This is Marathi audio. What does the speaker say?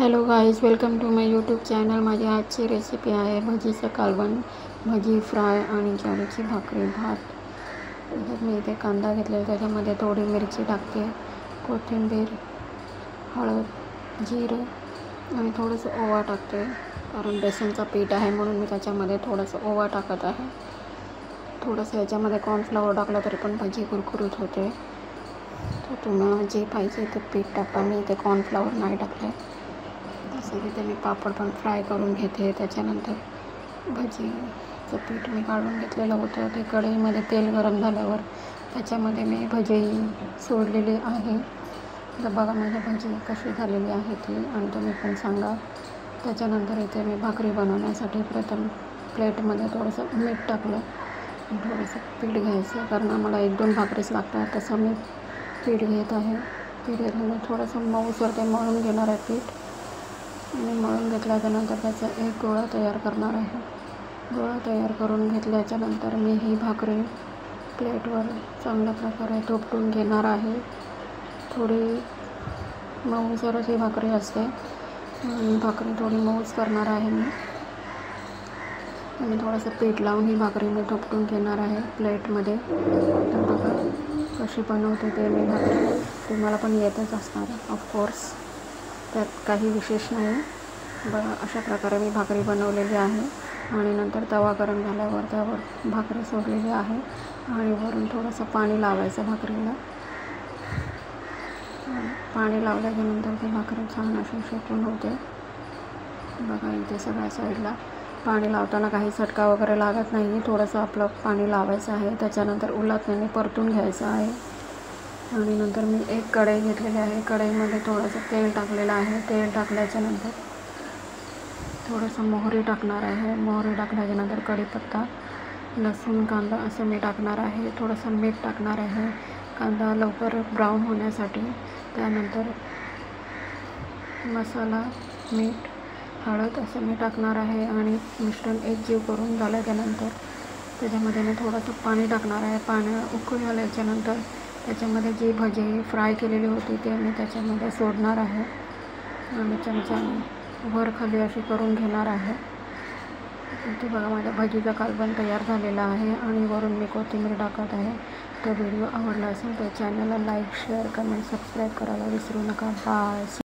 Hello guys, welcome to my YouTube channel. माझी आजची रेसिपी आहे भजीचं कालवण, भजी फ्राय आणि ज्वारीची भाकरी भात. त्याच्यात मी इथे कांदा घेतलेला, त्याच्यामध्ये थोडी मिरची टाकते, कोथिंबीर, हळद, जिरं आणि थोडंसं ओवा टाकते. कारण बेसनचं पीठ आहे म्हणून मी त्याच्यामध्ये थोडंसं ओवा टाकत आहे. थोडंसं याच्यामध्ये कॉर्नफ्लॉवर टाकलं तरी पण भजी कुरकुरीत होते. तर तुम्हाला जे पाहिजे ते पीठ टाका. मी इथे कॉर्नफ्लॉवर नाही टाकले. तसं तिथे मी पापड पण फ्राय करून घेते. त्याच्यानंतर भजीचं पीठ मी काढून घेतलेलं होतं. ते कढईमध्ये तेल गरम झाल्यावर त्याच्यामध्ये मी भजी सोडलेली आहे. तर बघा माझी भजी कशी झालेली आहे ती, आणि तुम्ही पण सांगा. त्याच्यानंतर इथे मी भाकरी बनवण्यासाठी प्रथम प्लेटमध्ये थोडंसं मीठ टाकलं आणि थोडंसं पीठ घ्यायचं, कारण आम्हाला 1-2 भाकरीच लागतात. तसं मी पीठ घेत आहे. पीठ घेऊन थोडंसं मऊसर ते मळून घेणार आहे पीठ. आणि मळून घेतल्याच्यानंतर त्याचा एक गोळा तयार करणार आहे. गोळा तयार करून घेतल्याच्यानंतर मी ही भाकरी प्लेटवर चांगल्या प्रकारे थोपटून घेणार आहे. थोडी मऊसरच ही भाकरी असते आणि भाकरी थोडी मऊच करणार आहे मी. आणि थोडंसं पीठ लावून ही भाकरी मी थोपटून घेणार आहे प्लेटमध्ये. तर बघा कशी बनवते ते मी भाकरी. तुम्हाला पण येतच असणार ऑफकोर्स, त्यात काही विशेष नाही. बघा अशा प्रकारे मी भाकरी बनवलेली आहे. आणि नंतर तवा गरम झाल्यावर त्यावर भाकरी सोडलेली आहे आणि वरून थोडंसं पाणी लावायचं भाकरीला. पाणी लावल्याच्यानंतर ती भाकरी छान अशी शेकून होते. बघा इथे सगळ्या साईडला पाणी लावताना काही चटका वगैरे लागत नाही. थोडंसं आपलं पाणी लावायचं आहे. त्याच्यानंतर उलटण्याने परतून घ्यायचं आहे. आणि नंतर मी एक कढई घेतलेली आहे. कढईमध्ये थोडंसं तेल टाकलेलं आहे. तेल टाकल्याच्यानंतर थोडंसं मोहरी टाकणार आहे. मोहरी टाकल्याच्यानंतर कढीपत्ता, लसूण, कांदा असं मी टाकणार आहे. थोडंसं मीठ टाकणार आहे कांदा लवकर ब्राऊन होण्यासाठी. त्यानंतर मसाला, मीठ, हळद असं मी टाकणार आहे. आणि मिश्रण एकजीव करून झाल्याच्यानंतर त्याच्यामध्ये मी थोडंसं पाणी टाकणार आहे. पाणी उकळी आल्याच्यानंतर त्याच्यामध्ये जी भजी फ्राय केलेली होती ते मी त्याच्यामध्ये सोडणार आहे आणि चमच्याने वर खाली अशी करून घेणार आहे. इथे बघा माझ्या भजीचा कालवण तयार झालेला आहे आणि वरून मी कोथिंबीर टाकत आहे. तर व्हिडिओ आवडला असेल तर चॅनलला लाईक, शेअर, कमेंट, सबस्क्राईब करायला विसरू नका. बाय.